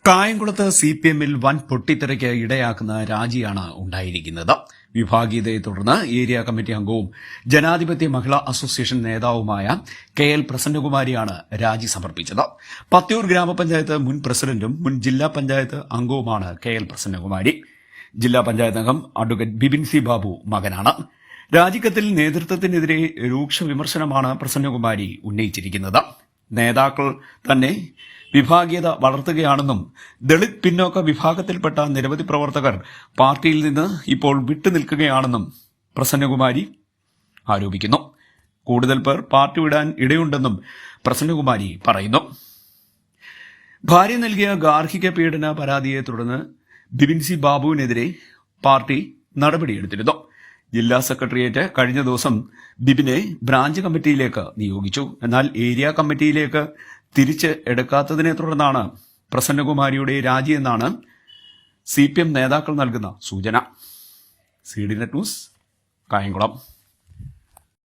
കായംകുളത്ത് സിപിഎമ്മിൽ വൻ പൊട്ടിത്തെറിക്ക് ഇടയാക്കുന്ന രാജിയാണ് ഉണ്ടായിരിക്കുന്നത്. വിഭാഗീയതയെ തുടർന്ന് ഏരിയ കമ്മിറ്റി അംഗവും ജനാധിപത്യ മഹിളാ അസോസിയേഷൻ നേതാവുമായ കെ.എൽ. പ്രസന്നകുമാരിയാണ് രാജി സമർപ്പിച്ചത്. പത്തിയൂർ ഗ്രാമപഞ്ചായത്ത് മുൻ പ്രസിഡന്റും മുൻ ജില്ലാ പഞ്ചായത്ത് അംഗവുമാണ് കെ.എൽ. പ്രസന്നകുമാരി. ജില്ലാ പഞ്ചായത്ത് അംഗം അഡ്വക്കേറ്റ് ബിപിൻ സി ബാബു മകനാണ്. രാജിക്കത്തിൽ നേതൃത്വത്തിനെതിരെ രൂക്ഷ വിമർശനമാണ് പ്രസന്നകുമാരി ഉന്നയിച്ചിരിക്കുന്നത്. നേതാക്കൾ തന്നെ വിഭാഗീയത വളർത്തുകയാണെന്നും ദളിത് പിന്നോക്ക വിഭാഗത്തിൽപ്പെട്ട നിരവധി പ്രവർത്തകർ പാർട്ടിയിൽ നിന്ന് ഇപ്പോൾ വിട്ടുനിൽക്കുകയാണെന്നും പ്രസന്നകുമാരി ആരോപിക്കുന്നു. കൂടുതൽ പേർ പാർട്ടി വിടാൻ ഇടയുണ്ടെന്നും പ്രസന്നകുമാരി പറയുന്നു. ഭാര്യ നൽകിയ ഗാർഹിക പീഡന പരാതിയെ തുടർന്ന് ബിപിൻ സി ബാബുവിനെതിരെ പാർട്ടി നടപടിയെടുത്തിരുന്നു. ജില്ലാ സെക്രട്ടേറിയറ്റ് കഴിഞ്ഞ ദിവസം ബിപിനെ ബ്രാഞ്ച് കമ്മിറ്റിയിലേക്ക് നിയോഗിച്ചു. എന്നാൽ ഏരിയ കമ്മിറ്റിയിലേക്ക് തിരിച്ച് എടുക്കാത്തതിനെ തുടർന്നാണ് പ്രസന്നകുമാരിയുടെ രാജിയെന്നാണ് സിപിഎം നേതാക്കൾ നൽകുന്ന സൂചന. CDNet news, Kayamkulam.